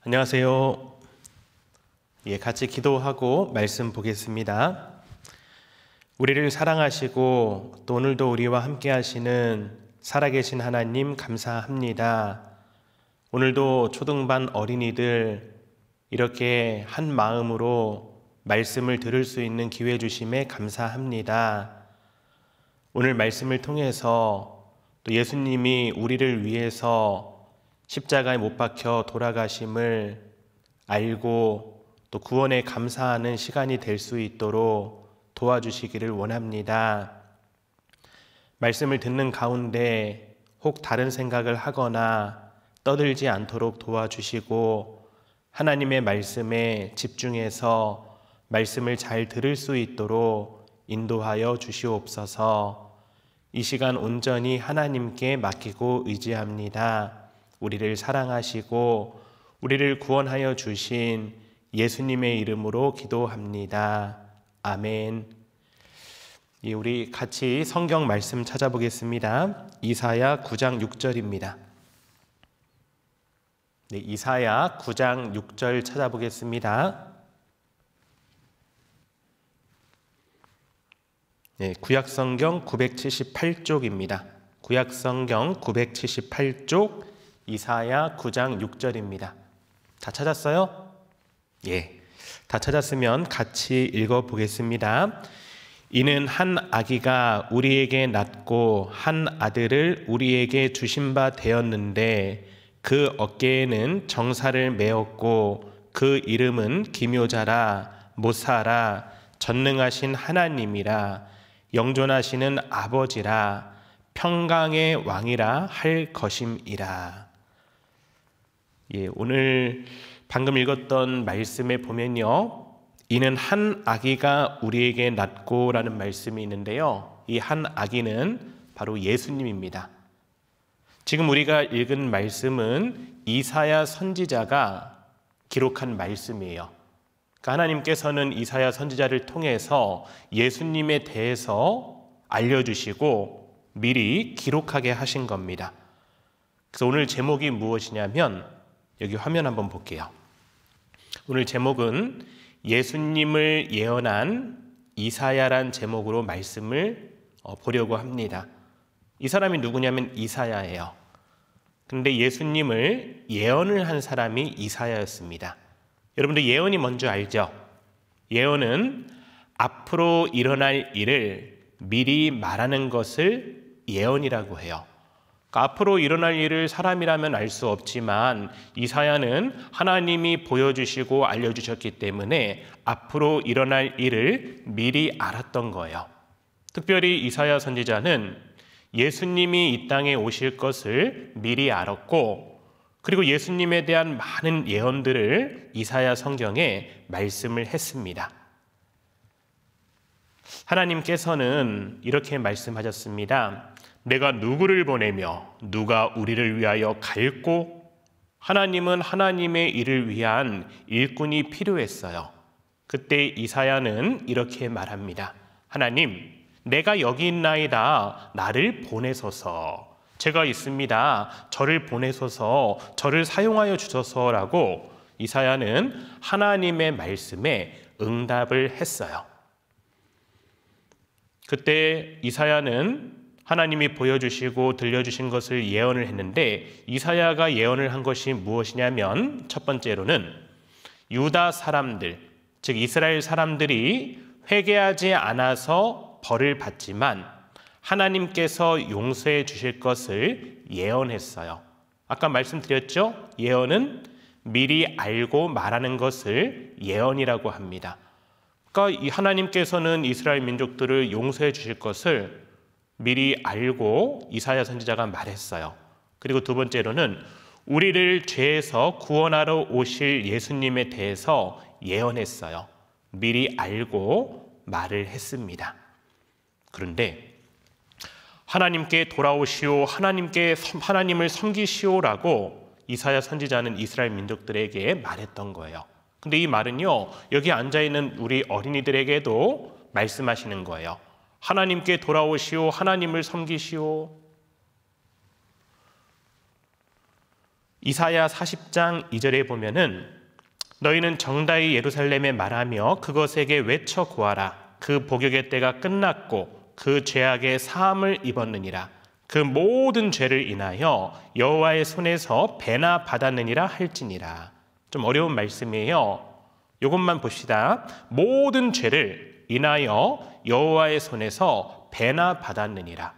안녕하세요. 같이 기도하고 말씀 보겠습니다. 우리를 사랑하시고 또 오늘도 우리와 함께 하시는 살아계신 하나님 감사합니다. 오늘도 초등반 어린이들 이렇게 한 마음으로 말씀을 들을 수 있는 기회 주심에 감사합니다. 오늘 말씀을 통해서 또 예수님이 우리를 위해서 십자가에 못 박혀 돌아가심을 알고 또 구원에 감사하는 시간이 될 수 있도록 도와주시기를 원합니다. 말씀을 듣는 가운데 혹 다른 생각을 하거나 떠들지 않도록 도와주시고 하나님의 말씀에 집중해서 말씀을 잘 들을 수 있도록 인도하여 주시옵소서. 이 시간 온전히 하나님께 맡기고 의지합니다. 우리를 사랑하시고 우리를 구원하여 주신 예수님의 이름으로 기도합니다. 아멘. 우리 같이 성경 말씀 찾아보겠습니다. 이사야 9장 6절입니다. 이사야 9장 6절 찾아보겠습니다. 구약성경 978쪽입니다. 구약성경 978쪽 이사야 9장 6절입니다. 다 찾았어요? 다 찾았으면 같이 읽어보겠습니다. 이는 한 아기가 우리에게 낳고 한 아들을 우리에게 주신 바 되었는데 그 어깨에는 정사를 메었고 그 이름은 기묘자라 모사라 전능하신 하나님이라 영존하시는 아버지라 평강의 왕이라 할 것임이라. 오늘 방금 읽었던 말씀에 보면요, 이는 한 아기가 우리에게 낳고 라는 말씀이 있는데요, 이 한 아기는 바로 예수님입니다. 지금 우리가 읽은 말씀은 이사야 선지자가 기록한 말씀이에요. 그러니까 하나님께서는 이사야 선지자를 통해서 예수님에 대해서 알려주시고 미리 기록하게 하신 겁니다. 그래서 오늘 제목이 무엇이냐면 여기 화면 한번 볼게요. 오늘 제목은 예수님을 예언한 이사야란 제목으로 말씀을 보려고 합니다. 이 사람이 누구냐면 이사야예요. 근데 예수님을 예언을 한 사람이 이사야였습니다. 여러분들 예언이 뭔지 알죠? 예언은 앞으로 일어날 일을 미리 말하는 것을 예언이라고 해요. 그러니까 앞으로 일어날 일을 사람이라면 알 수 없지만 이사야는 하나님이 보여주시고 알려주셨기 때문에 앞으로 일어날 일을 미리 알았던 거예요. 특별히 이사야 선지자는 예수님이 이 땅에 오실 것을 미리 알았고, 그리고 예수님에 대한 많은 예언들을 이사야 성경에 말씀을 했습니다. 하나님께서는 이렇게 말씀하셨습니다. 내가 누구를 보내며 누가 우리를 위하여 갈고? 하나님은 하나님의 일을 위한 일꾼이 필요했어요. 그때 이사야는 이렇게 말합니다. 하나님, 내가 여기 있나이다. 나를 보내소서. 제가 있습니다. 저를 보내소서. 저를 사용하여 주소서라고 이사야는 하나님의 말씀에 응답을 했어요. 그때 이사야는 하나님이 보여주시고 들려주신 것을 예언을 했는데, 이사야가 예언을 한 것이 무엇이냐면 첫 번째로는 유다 사람들, 즉 이스라엘 사람들이 회개하지 않아서 벌을 받지만 하나님께서 용서해 주실 것을 예언했어요. 아까 말씀드렸죠? 예언은 미리 알고 말하는 것을 예언이라고 합니다. 그러니까 이 하나님께서는 이스라엘 민족들을 용서해 주실 것을 미리 알고 이사야 선지자가 말했어요. 그리고 두 번째로는 우리를 죄에서 구원하러 오실 예수님에 대해서 예언했어요. 미리 알고 말을 했습니다. 그런데 하나님께 돌아오시오, 하나님을 섬기시오라고 이사야 선지자는 이스라엘 민족들에게 말했던 거예요. 근데 이 말은요, 여기 앉아있는 우리 어린이들에게도 말씀하시는 거예요. 하나님께 돌아오시오, 하나님을 섬기시오. 이사야 40장 2절에 보면은 너희는 정다이 예루살렘에 말하며 그것에게 외쳐 고하라. 그 복역의 때가 끝났고 그 죄악의 사함을 입었느니라. 그 모든 죄를 인하여 여호와의 손에서 배나 받았느니라 할지니라. 좀 어려운 말씀이에요. 이것만 봅시다. 모든 죄를 인하여 여호와의 손에서 배나 받았느니라.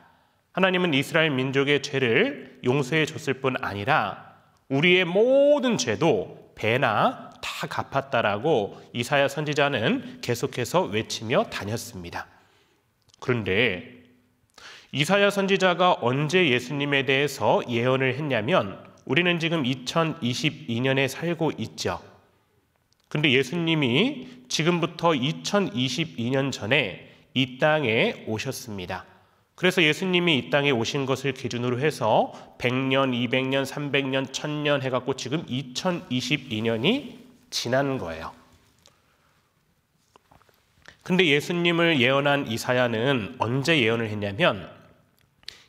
하나님은 이스라엘 민족의 죄를 용서해 줬을 뿐 아니라 우리의 모든 죄도 배나 다 갚았다라고 이사야 선지자는 계속해서 외치며 다녔습니다. 그런데 이사야 선지자가 언제 예수님에 대해서 예언을 했냐면 우리는 지금 2022년에 살고 있죠. 근데 예수님이 지금부터 2022년 전에 이 땅에 오셨습니다. 그래서 예수님이 이 땅에 오신 것을 기준으로 해서 100년, 200년, 300년, 1000년 해갖고 지금 2022년이 지난 거예요. 근데 예수님을 예언한 이사야는 언제 예언을 했냐면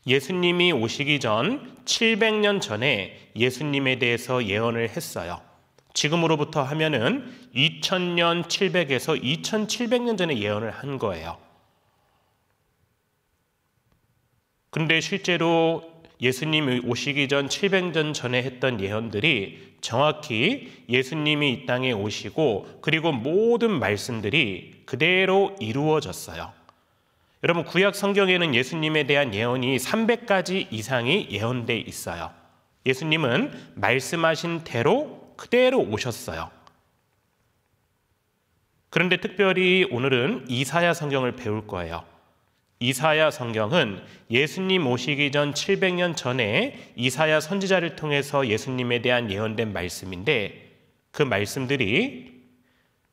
예수님이 오시기 전 700년 전에 예수님에 대해서 예언을 했어요. 지금으로부터 하면은 2000년 700에서 2700년 전에 예언을 한 거예요. 근데 실제로 예수님이 오시기 전 700년 전에 했던 예언들이 정확히 예수님이 이 땅에 오시고 그리고 모든 말씀들이 그대로 이루어졌어요. 여러분 구약 성경에는 예수님에 대한 예언이 300가지 이상이 예언돼 있어요. 예수님은 말씀하신 대로 그대로 오셨어요. 그런데 특별히 오늘은 이사야 성경을 배울 거예요. 이사야 성경은 예수님 오시기 전 700년 전에 이사야 선지자를 통해서 예수님에 대한 예언된 말씀인데 그 말씀들이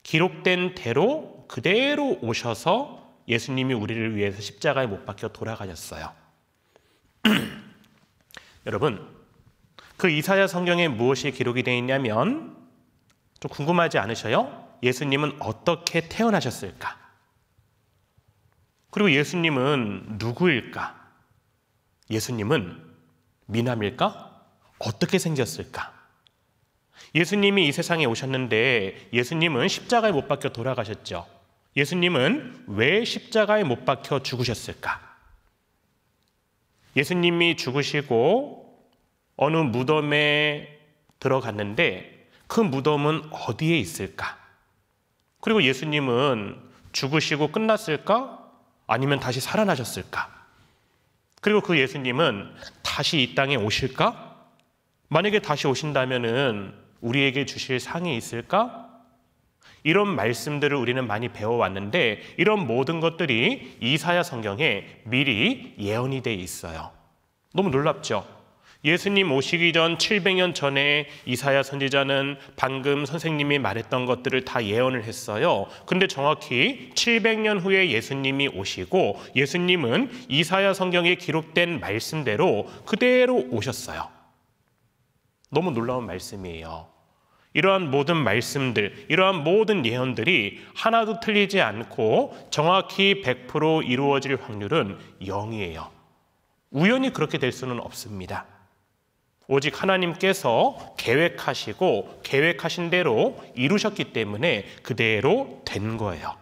기록된 대로 그대로 오셔서 예수님이 우리를 위해서 십자가에 못 박혀 돌아가셨어요. 여러분, 그 이사야 성경에 무엇이 기록이 되어 있냐면 좀 궁금하지 않으셔요? 예수님은 어떻게 태어나셨을까? 그리고 예수님은 누구일까? 예수님은 미남일까? 어떻게 생겼을까? 예수님이 이 세상에 오셨는데 예수님은 십자가에 못 박혀 돌아가셨죠. 예수님은 왜 십자가에 못 박혀 죽으셨을까? 예수님이 죽으시고 어느 무덤에 들어갔는데 그 무덤은 어디에 있을까? 그리고 예수님은 죽으시고 끝났을까? 아니면 다시 살아나셨을까? 그리고 그 예수님은 다시 이 땅에 오실까? 만약에 다시 오신다면은 우리에게 주실 상이 있을까? 이런 말씀들을 우리는 많이 배워왔는데 이런 모든 것들이 이사야 성경에 미리 예언이 돼 있어요. 너무 놀랍죠? 예수님 오시기 전 700년 전에 이사야 선지자는 방금 선생님이 말했던 것들을 다 예언을 했어요. 근데 정확히 700년 후에 예수님이 오시고 예수님은 이사야 성경에 기록된 말씀대로 그대로 오셨어요. 너무 놀라운 말씀이에요. 이러한 모든 말씀들, 이러한 모든 예언들이 하나도 틀리지 않고 정확히 100% 이루어질 확률은 0이에요. 우연히 그렇게 될 수는 없습니다. 오직 하나님께서 계획하시고 계획하신 대로 이루셨기 때문에 그대로 된 거예요.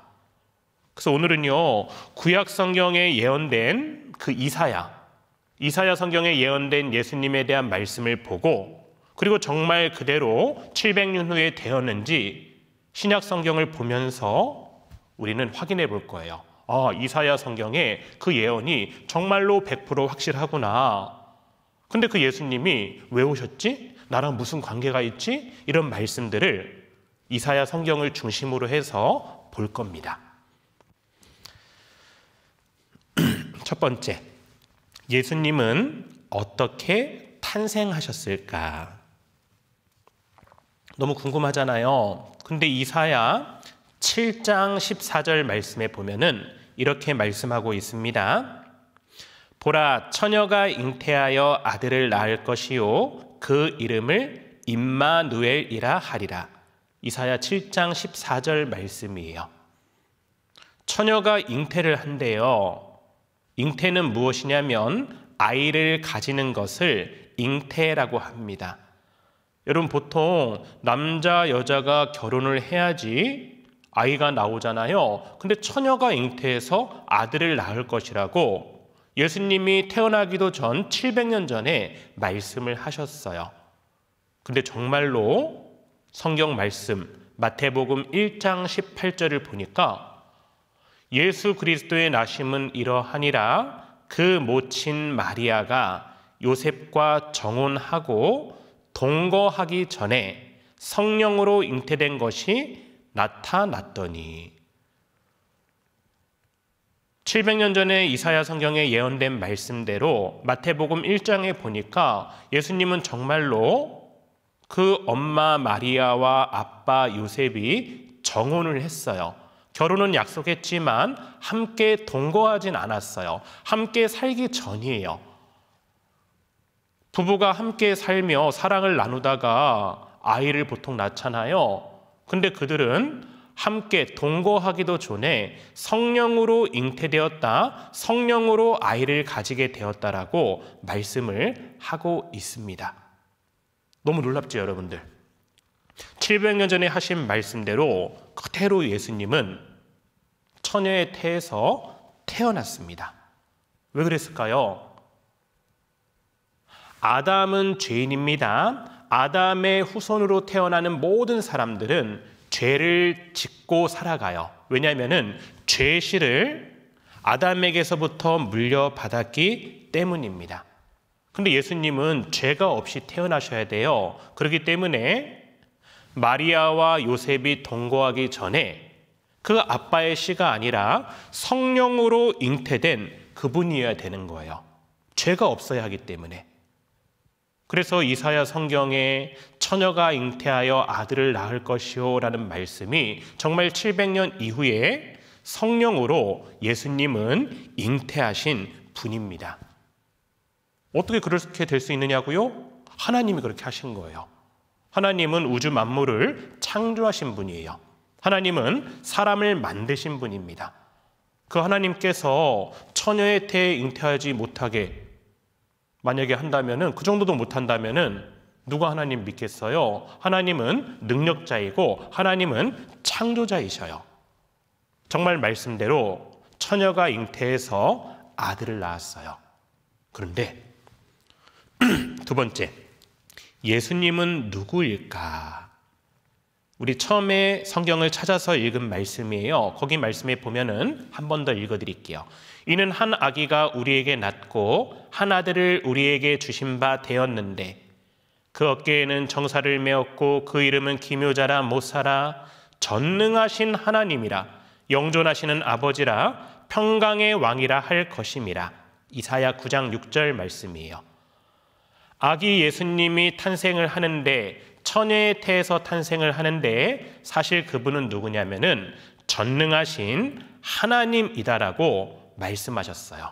그래서 오늘은요, 구약 성경에 예언된 그 이사야 성경에 예언된 예수님에 대한 말씀을 보고 그리고 정말 그대로 700년 후에 되었는지 신약 성경을 보면서 우리는 확인해 볼 거예요. 아, 이사야 성경에 그 예언이 정말로 100% 확실하구나. 근데 그 예수님이 왜 오셨지? 나랑 무슨 관계가 있지? 이런 말씀들을 이사야 성경을 중심으로 해서 볼 겁니다. 첫 번째, 예수님은 어떻게 탄생하셨을까? 너무 궁금하잖아요. 근데 이사야 7장 14절 말씀에 보면은 이렇게 말씀하고 있습니다. 보라, 처녀가 잉태하여 아들을 낳을 것이요 그 이름을 임마누엘이라 하리라. 이사야 7장 14절 말씀이에요. 처녀가 잉태를 한대요. 잉태는 무엇이냐면 아이를 가지는 것을 잉태라고 합니다. 여러분 보통 남자 여자가 결혼을 해야지 아이가 나오잖아요. 근데 처녀가 잉태해서 아들을 낳을 것이라고 예수님이 태어나기도 전 700년 전에 말씀을 하셨어요. 근데 정말로 성경 말씀 마태복음 1장 18절을 보니까 예수 그리스도의 나심은 이러하니라 그 모친 마리아가 요셉과 정혼하고 동거하기 전에 성령으로 잉태된 것이 나타났더니 700년 전에 이사야 성경에 예언된 말씀대로 마태복음 1장에 보니까 예수님은 정말로 그 엄마 마리아와 아빠 요셉이 정혼을 했어요. 결혼은 약속했지만 함께 동거하진 않았어요. 함께 살기 전이에요. 부부가 함께 살며 사랑을 나누다가 아이를 보통 낳잖아요. 근데 그들은 함께 동거하기도 전에 성령으로 잉태되었다, 성령으로 아이를 가지게 되었다라고 말씀을 하고 있습니다. 너무 놀랍죠, 여러분들? 700년 전에 하신 말씀대로 그대로 예수님은 처녀의 태에서 태어났습니다. 왜 그랬을까요? 아담은 죄인입니다. 아담의 후손으로 태어나는 모든 사람들은 죄를 짓고 살아가요. 왜냐하면 죄실을 아담에게서부터 물려받았기 때문입니다. 근데 예수님은 죄가 없이 태어나셔야 돼요. 그렇기 때문에 마리아와 요셉이 동거하기 전에 그 아빠의 씨가 아니라 성령으로 잉태된 그분이어야 되는 거예요. 죄가 없어야 하기 때문에. 그래서 이사야 성경에 처녀가 잉태하여 아들을 낳을 것이요 라는 말씀이 정말 700년 이후에 성령으로 예수님은 잉태하신 분입니다. 어떻게 그렇게 될 수 있느냐고요? 하나님이 그렇게 하신 거예요. 하나님은 우주 만물을 창조하신 분이에요. 하나님은 사람을 만드신 분입니다. 그 하나님께서 처녀의 태에 잉태하지 못하게 만약에 한다면은, 그 정도도 못한다면은 누가 하나님 믿겠어요? 하나님은 능력자이고 하나님은 창조자이셔요. 정말 말씀대로 처녀가 잉태해서 아들을 낳았어요. 그런데 두 번째, 예수님은 누구일까? 우리 처음에 성경을 찾아서 읽은 말씀이에요. 거기 말씀에 보면은 한 번 더 읽어드릴게요. 이는 한 아기가 우리에게 낳고 한 아들을 우리에게 주신 바 되었는데 그 어깨에는 정사를 메었고 그 이름은 기묘자라 못사라 전능하신 하나님이라 영존하시는 아버지라 평강의 왕이라 할 것임이라. 이사야 9장 6절 말씀이에요. 아기 예수님이 탄생을 하는데, 처녀의 태에서 탄생을 하는데 사실 그분은 누구냐면은 전능하신 하나님이다라고 말씀하셨어요.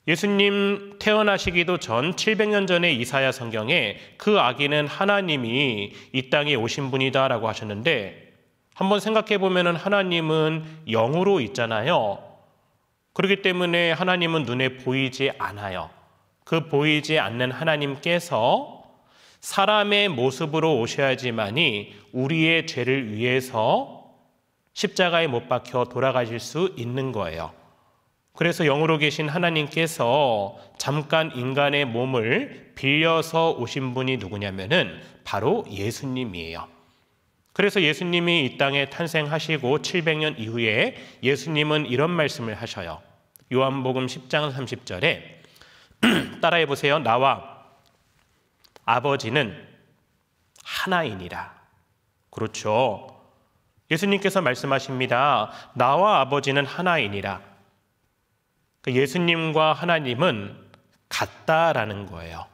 예수님 태어나시기도 전 700년 전에 이사야 성경에 그 아기는 하나님이 이 땅에 오신 분이다라고 하셨는데, 한번 생각해 보면은 하나님은 영으로 있잖아요. 그렇기 때문에 하나님은 눈에 보이지 않아요. 그 보이지 않는 하나님께서 사람의 모습으로 오셔야지만이 우리의 죄를 위해서 십자가에 못 박혀 돌아가실 수 있는 거예요. 그래서 영으로 계신 하나님께서 잠깐 인간의 몸을 빌려서 오신 분이 누구냐면은 바로 예수님이에요. 그래서 예수님이 이 땅에 탄생하시고 700년 이후에 예수님은 이런 말씀을 하셔요. 요한복음 10장 30절에 따라해 보세요. 나와 아버지는 하나이니라. 그렇죠. 예수님께서 말씀하십니다. 나와 아버지는 하나이니라. 예수님과 하나님은 같다라는 거예요.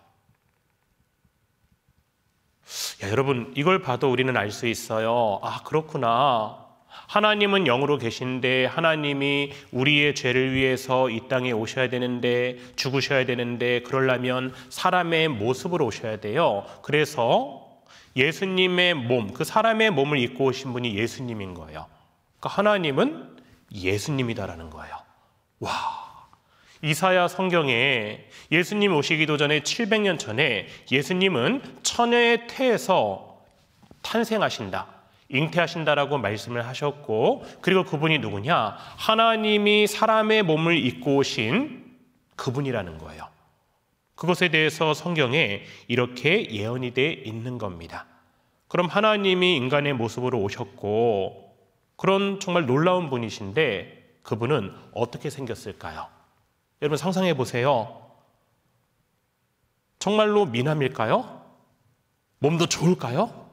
야, 여러분, 이걸 봐도 우리는 알 수 있어요. 아, 그렇구나. 하나님은 영으로 계신데 하나님이 우리의 죄를 위해서 이 땅에 오셔야 되는데, 죽으셔야 되는데, 그러려면 사람의 모습으로 오셔야 돼요. 그래서 예수님의 몸, 그 사람의 몸을 입고 오신 분이 예수님인 거예요. 그러니까 하나님은 예수님이다라는 거예요. 와, 이사야 성경에 예수님 오시기도 전에 700년 전에 예수님은 처녀의 태에서 탄생하신다, 잉태하신다라고 말씀을 하셨고, 그리고 그분이 누구냐? 하나님이 사람의 몸을 입고 오신 그분이라는 거예요. 그것에 대해서 성경에 이렇게 예언이 되어 있는 겁니다. 그럼 하나님이 인간의 모습으로 오셨고, 그런 정말 놀라운 분이신데 그분은 어떻게 생겼을까요? 여러분 상상해 보세요. 정말로 미남일까요? 몸도 좋을까요?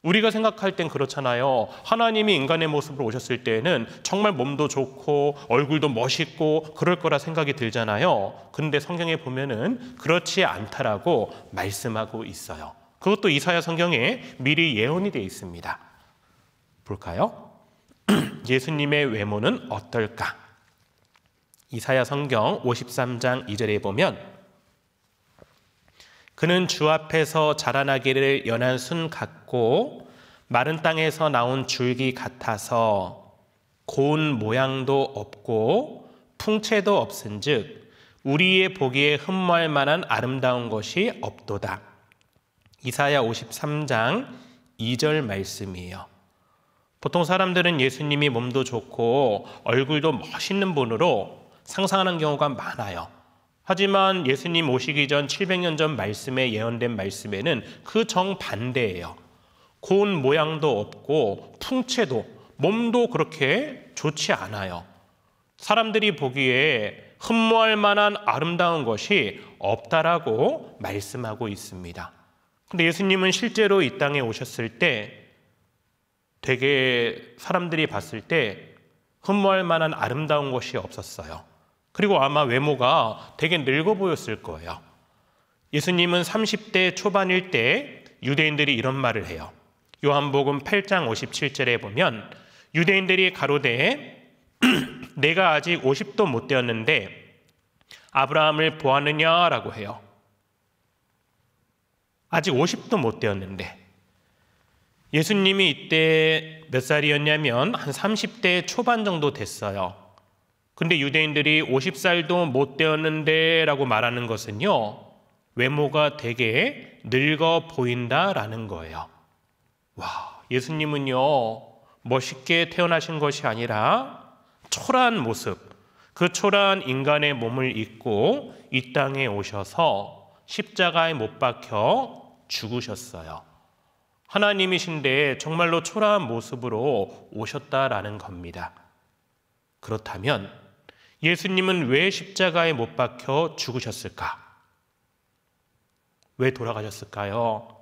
우리가 생각할 땐 그렇잖아요. 하나님이 인간의 모습으로 오셨을 때는 정말 몸도 좋고 얼굴도 멋있고 그럴 거라 생각이 들잖아요. 그런데 성경에 보면은 그렇지 않다라고 말씀하고 있어요. 그것도 이사야 성경에 미리 예언이 되어 있습니다. 볼까요? 예수님의 외모는 어떨까? 이사야 성경 53장 2절에 보면, 그는 주 앞에서 자라나기를 연한 순 같고 마른 땅에서 나온 줄기 같아서 고운 모양도 없고 풍채도 없은즉 우리의 보기에 흠모할 만한 아름다운 것이 없도다. 이사야 53장 2절 말씀이에요. 보통 사람들은 예수님이 몸도 좋고 얼굴도 멋있는 분으로 상상하는 경우가 많아요. 하지만 예수님 오시기 전 700년 전 말씀에 예언된 말씀에는 그 정반대예요. 고운 모양도 없고 풍채도, 몸도 그렇게 좋지 않아요. 사람들이 보기에 흠모할 만한 아름다운 것이 없다라고 말씀하고 있습니다. 근데 예수님은 실제로 이 땅에 오셨을 때 되게 사람들이 봤을 때 흠모할 만한 아름다운 것이 없었어요. 그리고 아마 외모가 되게 늙어 보였을 거예요. 예수님은 30대 초반일 때 유대인들이 이런 말을 해요. 요한복음 8장 57절에 보면 유대인들이 가로되 내가 아직 50도 못 되었는데 아브라함을 보았느냐라고 해요. 아직 50도 못 되었는데, 예수님이 이때 몇 살이었냐면 한 30대 초반 정도 됐어요. 근데 유대인들이 50살도 못 되었는데 라고 말하는 것은요, 외모가 되게 늙어 보인다라는 거예요. 와, 예수님은요 멋있게 태어나신 것이 아니라 초라한 모습, 그 초라한 인간의 몸을 입고 이 땅에 오셔서 십자가에 못 박혀 죽으셨어요. 하나님이신데 정말로 초라한 모습으로 오셨다라는 겁니다. 그렇다면 예수님은 왜 십자가에 못 박혀 죽으셨을까? 왜 돌아가셨을까요?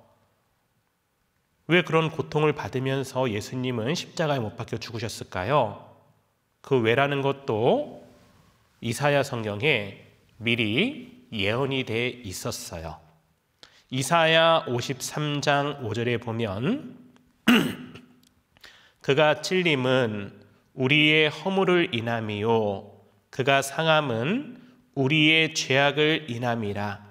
왜 그런 고통을 받으면서 예수님은 십자가에 못 박혀 죽으셨을까요? 그 왜라는 것도 이사야 성경에 미리 예언이 돼 있었어요. 이사야 53장 5절에 보면 그가 찔림은 우리의 허물을 인함이요 그가 상함은 우리의 죄악을 인함이라.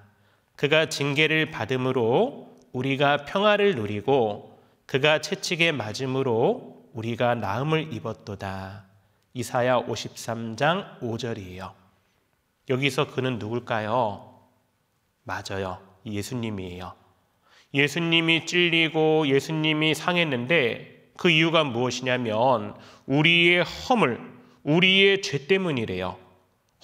그가 징계를 받음으로 우리가 평화를 누리고 그가 채찍에 맞음으로 우리가 나음을 입었도다. 이사야 53장 5절이에요. 여기서 그는 누굴까요? 맞아요. 예수님이에요. 예수님이 찔리고 예수님이 상했는데 그 이유가 무엇이냐면 우리의 허물, 우리의 죄 때문이래요.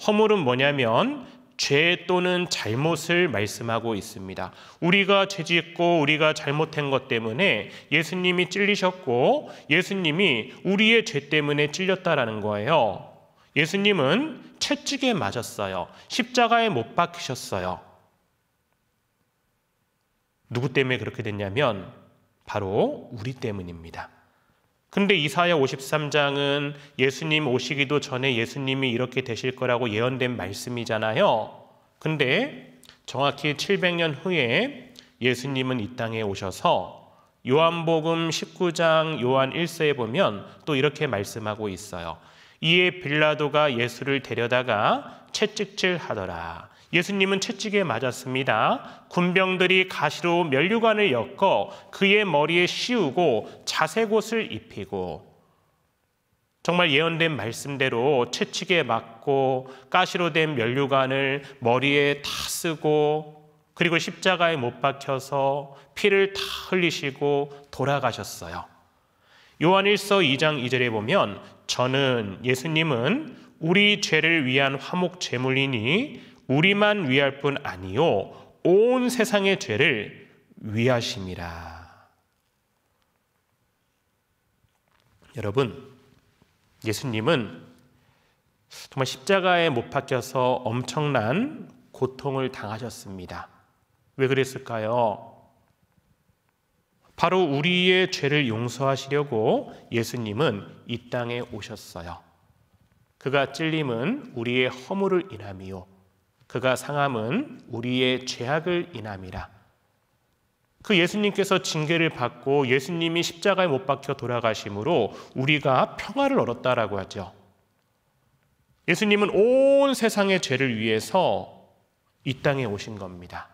허물은 뭐냐면 죄 또는 잘못을 말씀하고 있습니다. 우리가 죄짓고 우리가 잘못한 것 때문에 예수님이 찔리셨고 예수님이 우리의 죄 때문에 찔렸다라는 거예요. 예수님은 채찍에 맞았어요. 십자가에 못 박히셨어요. 누구 때문에 그렇게 됐냐면 바로 우리 때문입니다. 근데 이사야 53장은 예수님 오시기도 전에 예수님이 이렇게 되실 거라고 예언된 말씀이잖아요. 근데 정확히 700년 후에 예수님은 이 땅에 오셔서 요한복음 19장 요한 1서에 보면 또 이렇게 말씀하고 있어요. 이에 빌라도가 예수를 데려다가 채찍질 하더라. 예수님은 채찍에 맞았습니다. 군병들이 가시로 면류관을 엮어 그의 머리에 씌우고 자색옷을 입히고 정말 예언된 말씀대로 채찍에 맞고 가시로 된 면류관을 머리에 다 쓰고 그리고 십자가에 못 박혀서 피를 다 흘리시고 돌아가셨어요. 요한일서 2장 2절에 보면 저는 예수님은 우리 죄를 위한 화목 제물이니 우리만 위할 뿐 아니요 온 세상의 죄를 위하심이라. 여러분, 예수님은 정말 십자가에 못 박혀서 엄청난 고통을 당하셨습니다. 왜 그랬을까요? 바로 우리의 죄를 용서하시려고 예수님은 이 땅에 오셨어요. 그가 찔림은 우리의 허물을 인함이요 그가 상함은 우리의 죄악을 인함이라. 그 예수님께서 징계를 받고 예수님이 십자가에 못 박혀 돌아가심으로 우리가 평화를 얻었다라고 하죠. 예수님은 온 세상의 죄를 위해서 이 땅에 오신 겁니다.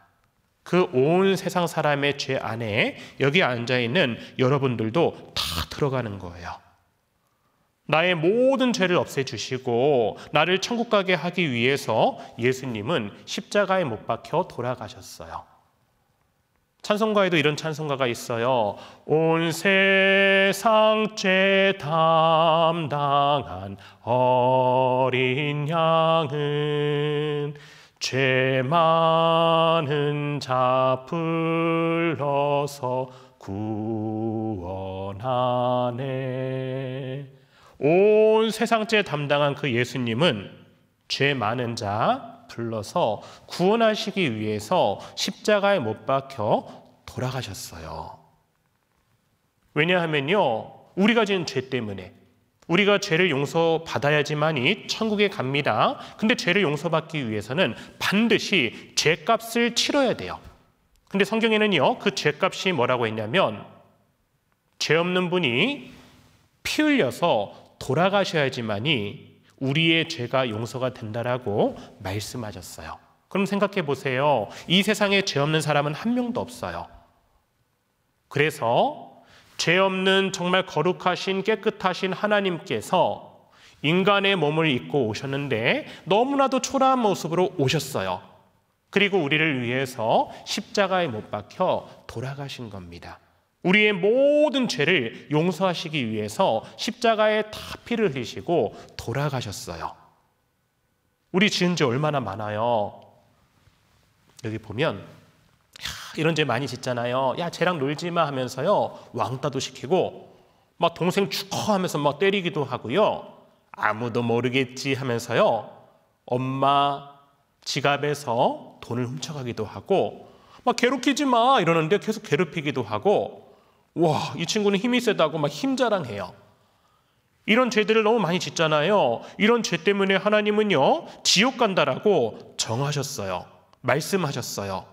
그 온 세상 사람의 죄 안에 여기 앉아있는 여러분들도 다 들어가는 거예요. 나의 모든 죄를 없애주시고 나를 천국 가게 하기 위해서 예수님은 십자가에 못 박혀 돌아가셨어요. 찬송가에도 이런 찬송가가 있어요. 온 세상 죄 담당한 어린 양은 죄 많은 자 불러서 구원하네. 온 세상 죄 담당한 그 예수님은 죄 많은 자 불러서 구원하시기 위해서 십자가에 못 박혀 돌아가셨어요. 왜냐하면요, 우리가 지은 죄 때문에 우리가 죄를 용서받아야지만이 천국에 갑니다. 근데 죄를 용서받기 위해서는 반드시 죄값을 치러야 돼요. 근데 성경에는요, 그 죄값이 뭐라고 했냐면 죄 없는 분이 피 흘려서 돌아가셔야지만이 우리의 죄가 용서가 된다라고 말씀하셨어요. 그럼 생각해 보세요. 이 세상에 죄 없는 사람은 한 명도 없어요. 그래서 죄 없는 정말 거룩하신 깨끗하신 하나님께서 인간의 몸을 입고 오셨는데 너무나도 초라한 모습으로 오셨어요. 그리고 우리를 위해서 십자가에 못 박혀 돌아가신 겁니다. 우리의 모든 죄를 용서하시기 위해서 십자가에 다 피를 흘리시고 돌아가셨어요. 우리 지은 죄 얼마나 많아요. 여기 보면 이런 죄 많이 짓잖아요. 야, 쟤랑 놀지 마 하면서요, 왕따도 시키고 막 동생 축하하면서 막 때리기도 하고요, 아무도 모르겠지 하면서요, 엄마 지갑에서 돈을 훔쳐가기도 하고 막 괴롭히지 마 이러는데 계속 괴롭히기도 하고, 와, 이 친구는 힘이 세다고 막 힘 자랑해요. 이런 죄들을 너무 많이 짓잖아요. 이런 죄 때문에 하나님은요, 지옥 간다라고 정하셨어요. 말씀하셨어요.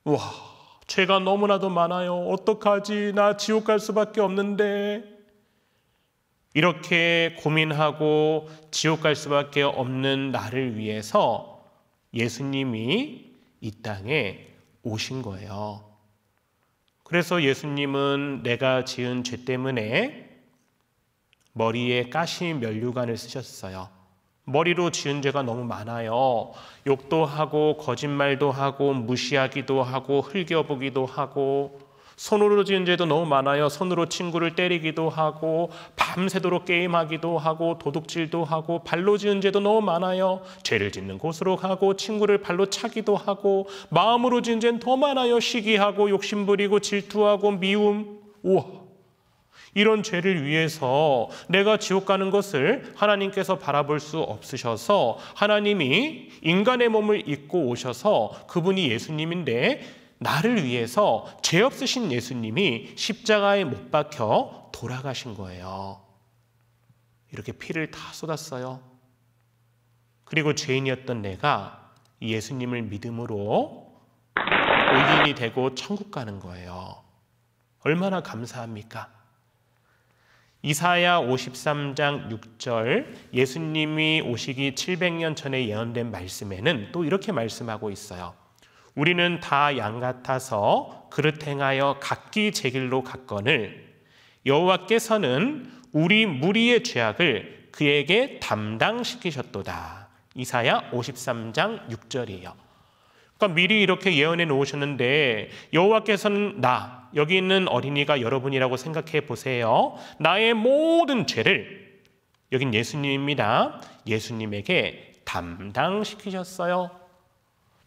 와, 죄가 너무나도 많아요. 어떡하지? 나 지옥 갈 수밖에 없는데. 이렇게 고민하고 지옥 갈 수밖에 없는 나를 위해서 예수님이 이 땅에 오신 거예요. 그래서 예수님은 내가 지은 죄 때문에 머리에 가시 면류관을 쓰셨어요. 머리로 지은 죄가 너무 많아요. 욕도 하고 거짓말도 하고 무시하기도 하고 흘겨보기도 하고, 손으로 지은 죄도 너무 많아요. 손으로 친구를 때리기도 하고 밤새도록 게임하기도 하고 도둑질도 하고, 발로 지은 죄도 너무 많아요. 죄를 짓는 곳으로 가고 친구를 발로 차기도 하고, 마음으로 지은 죄는 더 많아요. 시기하고 욕심부리고 질투하고 미움. 우와, 이런 죄를 위해서 내가 지옥 가는 것을 하나님께서 바라볼 수 없으셔서 하나님이 인간의 몸을 입고 오셔서, 그분이 예수님인데 나를 위해서 죄 없으신 예수님이 십자가에 못 박혀 돌아가신 거예요. 이렇게 피를 다 쏟았어요. 그리고 죄인이었던 내가 예수님을 믿음으로 의인이 되고 천국 가는 거예요. 얼마나 감사합니까? 이사야 53장 6절, 예수님이 오시기 700년 전에 예언된 말씀에는 또 이렇게 말씀하고 있어요. 우리는 다 양 같아서 그릇 행하여 각기 제 길로 갔거늘 여호와께서는 우리 무리의 죄악을 그에게 담당시키셨도다. 이사야 53장 6절이에요. 그러니까 미리 이렇게 예언해 놓으셨는데 여호와께서는 여기 있는 어린이가 여러분이라고 생각해 보세요. 나의 모든 죄를, 여긴 예수님입니다. 예수님에게 담당시키셨어요.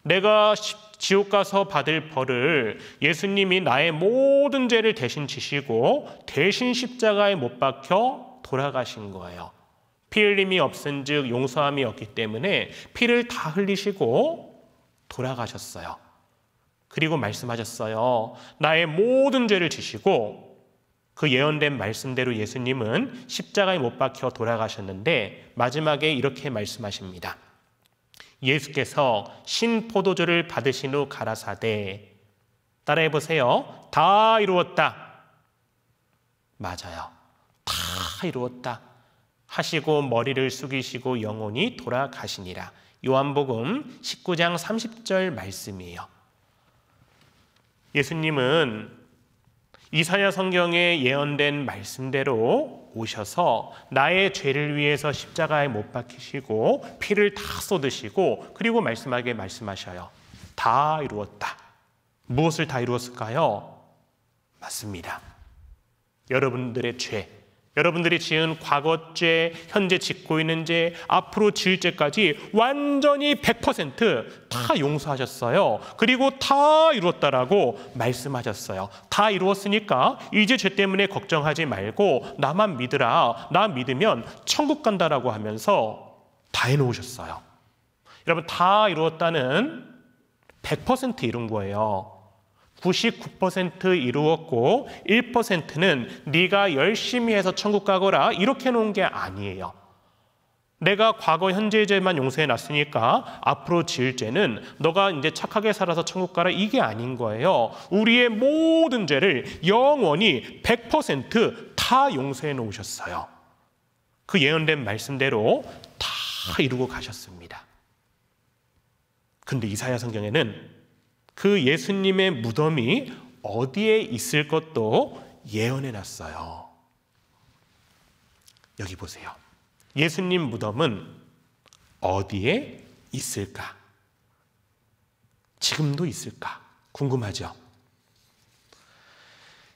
내가 지옥 가서 받을 벌을 예수님이 나의 모든 죄를 대신 지시고 대신 십자가에 못 박혀 돌아가신 거예요. 피 흘림이 없은즉 용서함이 없기 때문에 피를 다 흘리시고 돌아가셨어요. 그리고 말씀하셨어요. 나의 모든 죄를 지시고 그 예언된 말씀대로 예수님은 십자가에 못 박혀 돌아가셨는데 마지막에 이렇게 말씀하십니다. 예수께서 신포도주를 받으신 후 가라사대, 따라해 보세요. 다 이루었다. 맞아요. 다 이루었다 하시고 머리를 숙이시고 영원히 돌아가시니라. 요한복음 19장 30절 말씀이에요. 예수님은 이사야 성경에 예언된 말씀대로 오셔서 나의 죄를 위해서 십자가에 못 박히시고 피를 다 쏟으시고 그리고 말씀하셔요. 다 이루었다. 무엇을 다 이루었을까요? 맞습니다. 여러분들의 죄, 여러분들이 지은 과거죄, 현재 짓고 있는 죄, 앞으로 지을 죄까지 완전히 100% 용서하셨어요. 그리고 다 이루었다라고 말씀하셨어요. 다 이루었으니까 이제 죄 때문에 걱정하지 말고 나만 믿으라. 나 믿으면 천국 간다라고 하면서 다 해놓으셨어요. 여러분, 다 이루었다는 100% 이룬 거예요. 99% 이루었고 1%는 네가 열심히 해서 천국 가거라 이렇게 놓은 게 아니에요. 내가 과거 현재의 죄만 용서해 놨으니까 앞으로 지을 죄는 너가 이제 착하게 살아서 천국 가라 이게 아닌 거예요. 우리의 모든 죄를 영원히 100% 용서해 놓으셨어요. 그 예언된 말씀대로 다 이루고 가셨습니다. 근데 이사야 성경에는 그 예수님의 무덤이 어디에 있을 것도 예언해 놨어요. 여기 보세요. 예수님 무덤은 어디에 있을까? 지금도 있을까? 궁금하죠?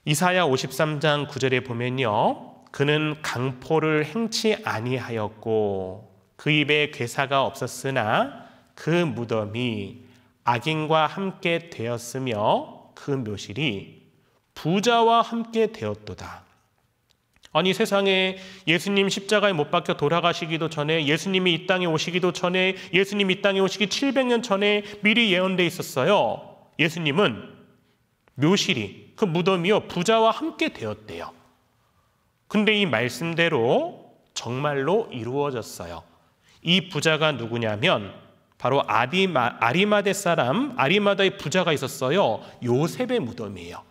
이사야 53장 9절에 보면요. 그는 강포를 행치 아니하였고 그 입에 괴사가 없었으나 그 무덤이 악인과 함께 되었으며 그 묘실이 부자와 함께 되었도다. 아니, 세상에 예수님 십자가에 못 박혀 돌아가시기도 전에, 예수님이 이 땅에 오시기도 전에, 예수님이 이 땅에 오시기 700년 전에 미리 예언돼 있었어요. 예수님은 묘실이, 그 무덤이요, 부자와 함께 되었대요. 근데 이 말씀대로 정말로 이루어졌어요. 이 부자가 누구냐면 바로 아리마대 사람, 아리마다의 부자가 있었어요. 요셉의 무덤이에요.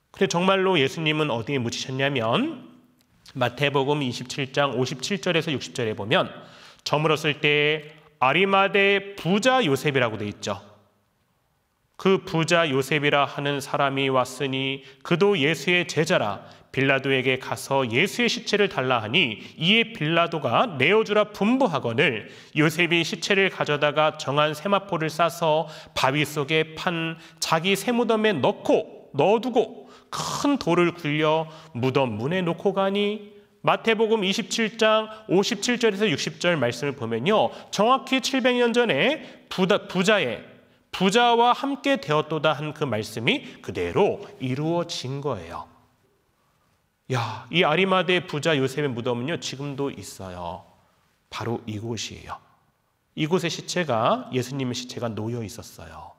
근데 정말로 예수님은 어디에 묻히셨냐면 마태복음 27장 57절에서 60절에 보면 저물었을 때 아리마대 부자 요셉이라고 돼 있죠. 그 부자 요셉이라 하는 사람이 왔으니 그도 예수의 제자라. 빌라도에게 가서 예수의 시체를 달라 하니 이에 빌라도가 내어주라 분부하거늘 요셉이 시체를 가져다가 정한 세마포를 싸서 바위 속에 판 자기 세무덤에 넣어두고 큰 돌을 굴려 무덤 문에 놓고 가니 마태복음 27장 57절에서 60절 말씀을 보면요. 정확히 700년 전에 부자와 함께 되었도다 한 그 말씀이 그대로 이루어진 거예요. 야, 이 아리마대 부자 요셉의 무덤은요, 지금도 있어요. 바로 이곳이에요. 이곳의 시체가, 예수님의 시체가 놓여 있었어요.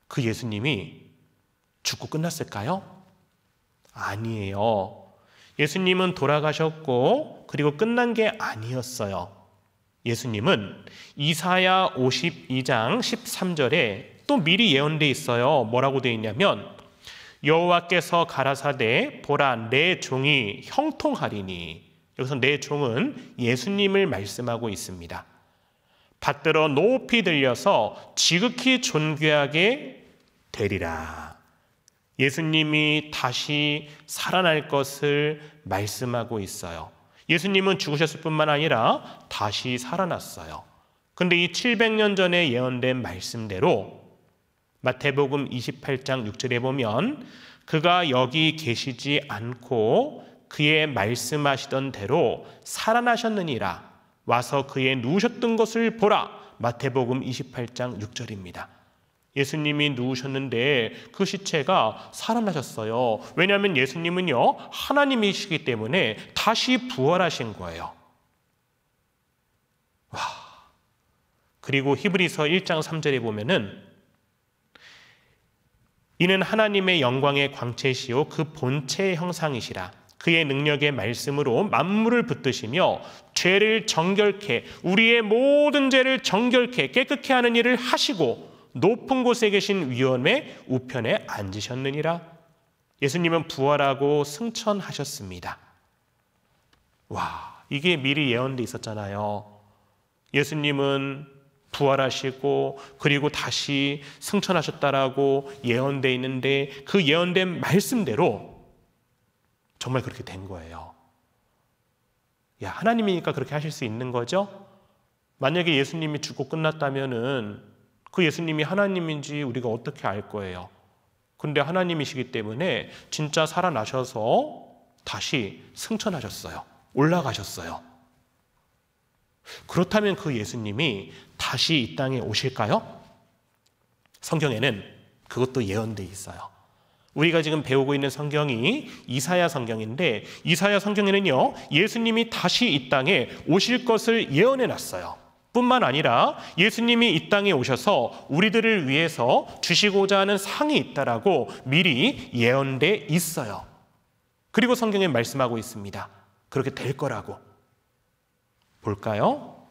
그 예수님이 죽고 끝났을까요? 아니에요. 예수님은 돌아가셨고 그리고 끝난 게 아니었어요. 예수님은 이사야 52장 13절에 또 미리 예언돼 있어요. 뭐라고 되어 있냐면 여호와께서 가라사대 보라 내 종이 형통하리니, 여기서 내 종은 예수님을 말씀하고 있습니다. 받들어 높이 들려서 지극히 존귀하게 되리라. 예수님이 다시 살아날 것을 말씀하고 있어요. 예수님은 죽으셨을 뿐만 아니라 다시 살아났어요. 근데 이 700년 전에 예언된 말씀대로 마태복음 28장 6절에 보면 그가 여기 계시지 않고 그의 말씀하시던 대로 살아나셨느니라. 와서 그의 누우셨던 것을 보라. 마태복음 28장 6절입니다. 예수님이 누우셨는데 그 시체가 살아나셨어요. 왜냐하면 예수님은요, 하나님이시기 때문에 다시 부활하신 거예요. 와. 그리고 히브리서 1장 3절에 보면은 이는 하나님의 영광의 광채시요 그 본체의 형상이시라. 그의 능력의 말씀으로 만물을 붙드시며 죄를 정결케, 우리의 모든 죄를 정결케 깨끗게 하는 일을 하시고 높은 곳에 계신 위엄의 우편에 앉으셨느니라. 예수님은 부활하고 승천하셨습니다. 와, 이게 미리 예언돼 있었잖아요. 예수님은 부활하시고 그리고 다시 승천하셨다라고 예언돼 있는데 그 예언된 말씀대로 정말 그렇게 된 거예요. 야, 하나님이니까 그렇게 하실 수 있는 거죠? 만약에 예수님이 죽고 끝났다면은 그 예수님이 하나님인지 우리가 어떻게 알 거예요? 근데 하나님이시기 때문에 진짜 살아나셔서 다시 승천하셨어요. 올라가셨어요. 그렇다면 그 예수님이 다시 이 땅에 오실까요? 성경에는 그것도 예언되어 있어요. 우리가 지금 배우고 있는 성경이 이사야 성경인데 이사야 성경에는요, 예수님이 다시 이 땅에 오실 것을 예언해 놨어요. 뿐만 아니라 예수님이 이 땅에 오셔서 우리들을 위해서 주시고자 하는 상이 있다라고 미리 예언돼 있어요. 그리고 성경에 말씀하고 있습니다. 그렇게 될 거라고. 볼까요?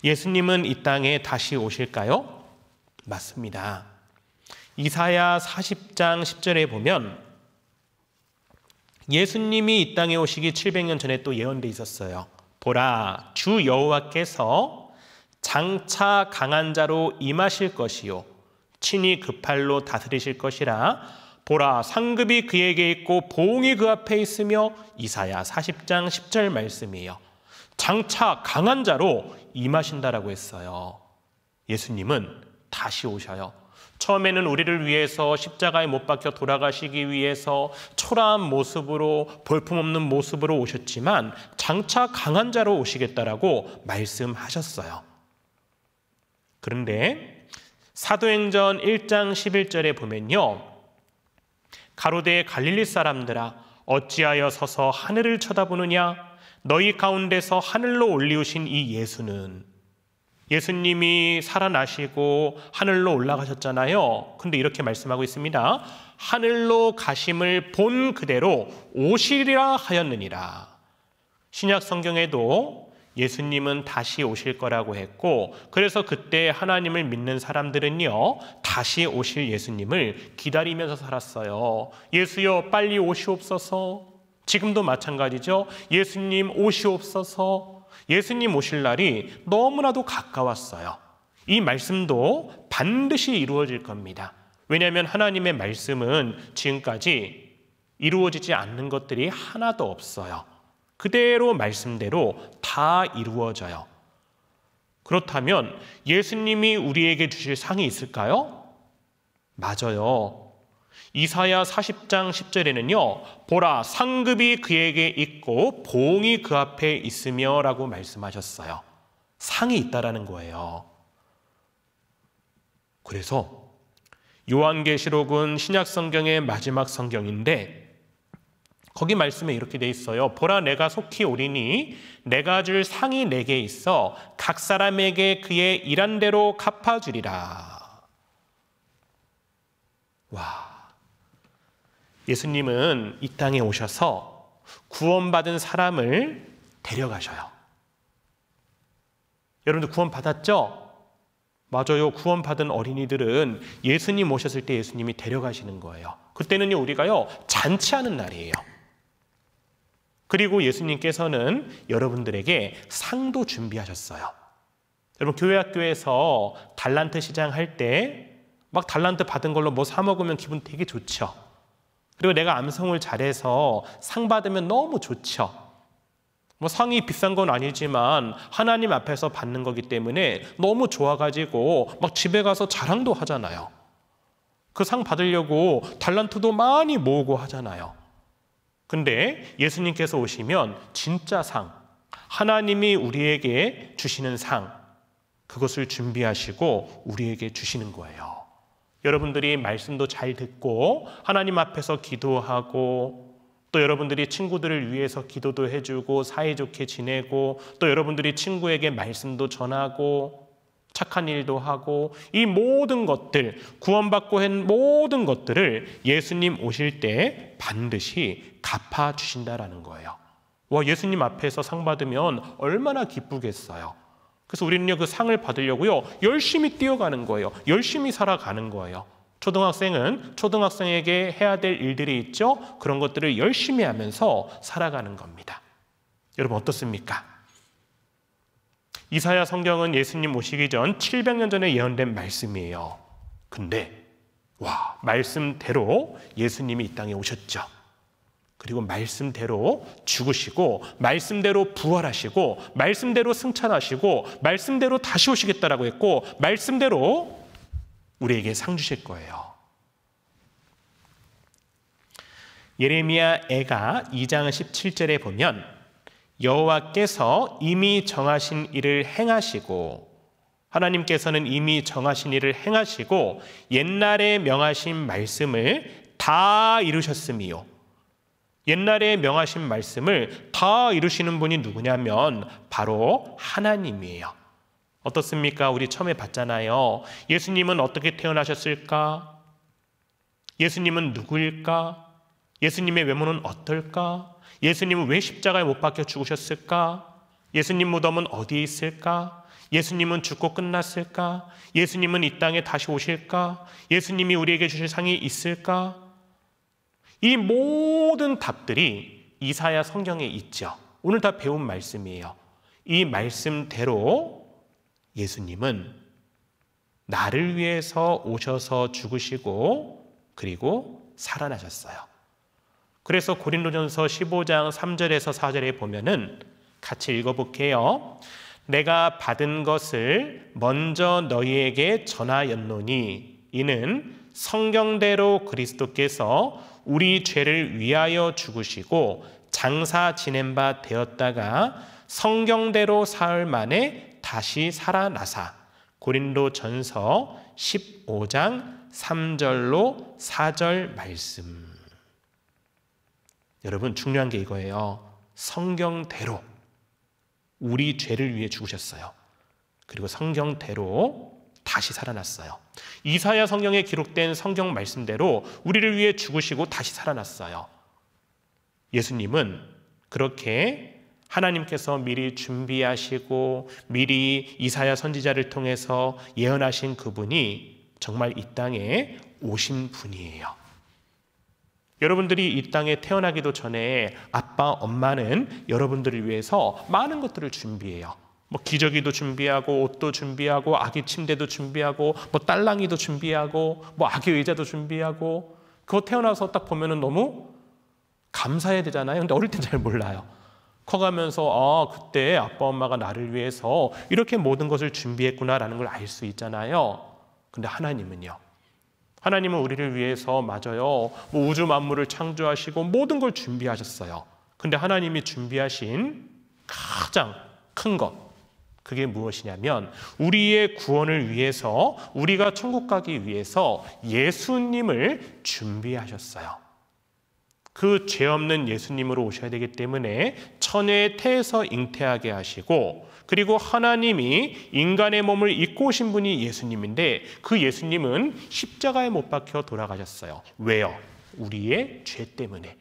예수님은 이 땅에 다시 오실까요? 맞습니다. 이사야 40장 10절에 보면 예수님이 이 땅에 오시기 700년 전에 또 예언돼 있었어요. 보라, 주 여호와께서 장차 강한 자로 임하실 것이요 친히 그 팔로 다스리실 것이라. 보라, 상급이 그에게 있고 보응이 그 앞에 있으며. 이사야 40장 10절 말씀이에요. 장차 강한 자로 임하신다라고 했어요. 예수님은 다시 오셔요. 처음에는 우리를 위해서 십자가에 못 박혀 돌아가시기 위해서 초라한 모습으로, 볼품없는 모습으로 오셨지만 장차 강한 자로 오시겠다라고 말씀하셨어요. 그런데 사도행전 1장 11절에 보면요, 가로되 갈릴리 사람들아 어찌하여 서서 하늘을 쳐다보느냐. 너희 가운데서 하늘로 올리우신 이 예수는, 예수님이 살아나시고 하늘로 올라가셨잖아요. 근데 이렇게 말씀하고 있습니다. 하늘로 가심을 본 그대로 오시리라 하였느니라. 신약 성경에도 예수님은 다시 오실 거라고 했고, 그래서 그때 하나님을 믿는 사람들은요, 다시 오실 예수님을 기다리면서 살았어요. 예수여 빨리 오시옵소서. 지금도 마찬가지죠. 예수님 오시옵소서. 예수님 오실 날이 너무나도 가까웠어요. 이 말씀도 반드시 이루어질 겁니다. 왜냐하면 하나님의 말씀은 지금까지 이루어지지 않는 것들이 하나도 없어요. 그대로 말씀대로 다 이루어져요. 그렇다면 예수님이 우리에게 주실 상이 있을까요? 맞아요. 이사야 40장 10절에는요, 보라, 상급이 그에게 있고 보응이 그 앞에 있으며 라고 말씀하셨어요. 상이 있다라는 거예요. 그래서 요한계시록은 신약성경의 마지막 성경인데 거기 말씀에 이렇게 돼 있어요. 보라, 내가 속히 오리니 내가 줄 상이 내게 있어 각 사람에게 그의 일한 대로 갚아주리라. 와, 예수님은 이 땅에 오셔서 구원받은 사람을 데려가셔요. 여러분들 구원 받았죠? 맞아요. 구원받은 어린이들은 예수님 오셨을 때 예수님이 데려가시는 거예요. 그때는요, 우리가요, 잔치하는 날이에요. 그리고 예수님께서는 여러분들에게 상도 준비하셨어요. 여러분, 교회 학교에서 달란트 시장 할 때 막 달란트 받은 걸로 뭐 사 먹으면 기분 되게 좋죠. 그리고 내가 암송을 잘해서 상 받으면 너무 좋죠. 뭐 상이 비싼 건 아니지만 하나님 앞에서 받는 거기 때문에 너무 좋아가지고 막 집에 가서 자랑도 하잖아요. 그 상 받으려고 달란트도 많이 모으고 하잖아요. 근데 예수님께서 오시면 진짜 상, 하나님이 우리에게 주시는 상, 그것을 준비하시고 우리에게 주시는 거예요. 여러분들이 말씀도 잘 듣고 하나님 앞에서 기도하고 또 여러분들이 친구들을 위해서 기도도 해주고 사이좋게 지내고 또 여러분들이 친구에게 말씀도 전하고 착한 일도 하고 이 모든 것들, 구원받고 한 모든 것들을 예수님 오실 때 반드시 갚아주신다라는 거예요. 와, 예수님 앞에서 상 받으면 얼마나 기쁘겠어요. 그래서 우리는요, 그 상을 받으려고요, 열심히 뛰어가는 거예요. 열심히 살아가는 거예요. 초등학생은 초등학생에게 해야 될 일들이 있죠. 그런 것들을 열심히 하면서 살아가는 겁니다. 여러분 어떻습니까? 이사야 성경은 예수님 오시기 전 700년 전에 예언된 말씀이에요. 근데 와, 말씀대로 예수님이 이 땅에 오셨죠. 그리고 말씀대로 죽으시고 말씀대로 부활하시고 말씀대로 승천하시고 말씀대로 다시 오시겠다라고 했고 말씀대로 우리에게 상 주실 거예요. 예레미야 애가 2장 17절에 보면 여호와께서 이미 정하신 일을 행하시고 하나님께서는 이미 정하신 일을 행하시고 옛날에 명하신 말씀을 다 이루셨음이요. 옛날에 명하신 말씀을 다 이루시는 분이 누구냐면 바로 하나님이에요. 어떻습니까? 우리 처음에 봤잖아요. 예수님은 어떻게 태어나셨을까? 예수님은 누구일까? 예수님의 외모는 어떨까? 예수님은 왜 십자가에 못 박혀 죽으셨을까? 예수님 무덤은 어디에 있을까? 예수님은 죽고 끝났을까? 예수님은 이 땅에 다시 오실까? 예수님이 우리에게 주실 상이 있을까? 이 모든 답들이 이사야 성경에 있죠. 오늘 다 배운 말씀이에요. 이 말씀대로 예수님은 나를 위해서 오셔서 죽으시고 그리고 살아나셨어요. 그래서 고린도전서 15장 3절에서 4절에 보면은 같이 읽어볼게요. 내가 받은 것을 먼저 너희에게 전하였노니 이는 성경대로 그리스도께서 우리 죄를 위하여 죽으시고 장사 지낸 바 되었다가 성경대로 사흘 만에 다시 살아나사. 고린도전서 15장 3절로 4절 말씀. 여러분 중요한 게 이거예요. 성경대로 우리 죄를 위해 죽으셨어요. 그리고 성경대로 다시 살아났어요. 이사야 성경에 기록된 성경 말씀대로 우리를 위해 죽으시고 다시 살아났어요. 예수님은 그렇게 하나님께서 미리 준비하시고 미리 이사야 선지자를 통해서 예언하신 그분이 정말 이 땅에 오신 분이에요. 여러분들이 이 땅에 태어나기도 전에 아빠, 엄마는 여러분들을 위해서 많은 것들을 준비해요. 뭐 기저귀도 준비하고 옷도 준비하고 아기 침대도 준비하고 뭐 딸랑이도 준비하고 뭐 아기 의자도 준비하고 그거 태어나서 딱 보면은 너무 감사해야 되잖아요. 근데 어릴 땐 잘 몰라요. 커가면서 그때 아빠 엄마가 나를 위해서 이렇게 모든 것을 준비했구나라는 걸 알 수 있잖아요. 근데 하나님은요. 하나님은 우리를 위해서 맞아요. 뭐 우주 만물을 창조하시고 모든 걸 준비하셨어요. 근데 하나님이 준비하신 가장 큰 것 그게 무엇이냐면 우리의 구원을 위해서 우리가 천국 가기 위해서 예수님을 준비하셨어요. 그 죄 없는 예수님으로 오셔야 되기 때문에 처녀의 태에서 잉태하게 하시고 그리고 하나님이 인간의 몸을 입고 오신 분이 예수님인데 그 예수님은 십자가에 못 박혀 돌아가셨어요. 왜요? 우리의 죄 때문에.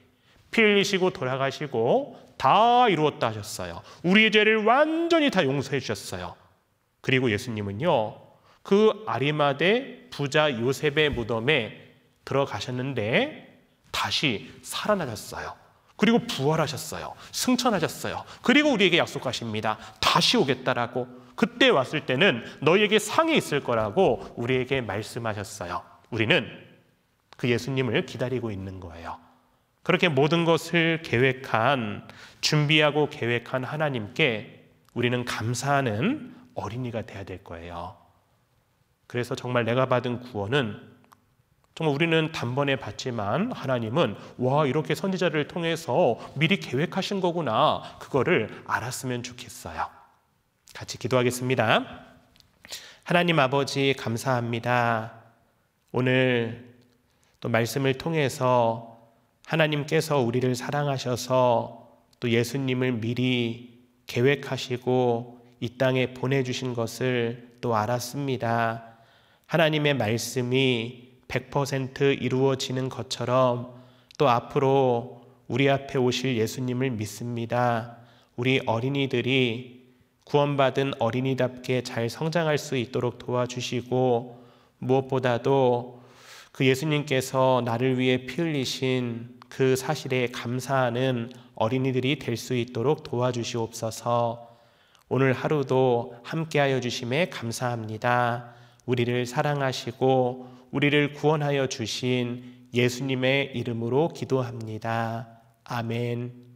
피 흘리시고 돌아가시고 다 이루었다 하셨어요. 우리의 죄를 완전히 다 용서해 주셨어요. 그리고 예수님은요. 그 아리마대 부자 요셉의 무덤에 들어가셨는데 다시 살아나셨어요. 그리고 부활하셨어요. 승천하셨어요. 그리고 우리에게 약속하십니다. 다시 오겠다라고. 그때 왔을 때는 너희에게 상이 있을 거라고 우리에게 말씀하셨어요. 우리는 그 예수님을 기다리고 있는 거예요. 그렇게 모든 것을 준비하고 계획한 하나님께 우리는 감사하는 어린이가 돼야 될 거예요. 그래서 정말 내가 받은 구원은 정말 우리는 단번에 받지만 하나님은 이렇게 선지자를 통해서 미리 계획하신 거구나, 그거를 알았으면 좋겠어요. 같이 기도하겠습니다. 하나님 아버지, 감사합니다. 오늘 또 말씀을 통해서 하나님께서 우리를 사랑하셔서 또 예수님을 미리 계획하시고 이 땅에 보내주신 것을 또 알았습니다. 하나님의 말씀이 100% 이루어지는 것처럼 또 앞으로 우리 앞에 오실 예수님을 믿습니다. 우리 어린이들이 구원받은 어린이답게 잘 성장할 수 있도록 도와주시고, 무엇보다도 그 예수님께서 나를 위해 피 흘리신 그 사실에 감사하는 어린이들이 될 수 있도록 도와주시옵소서. 오늘 하루도 함께하여 주심에 감사합니다. 우리를 사랑하시고 우리를 구원하여 주신 예수님의 이름으로 기도합니다. 아멘.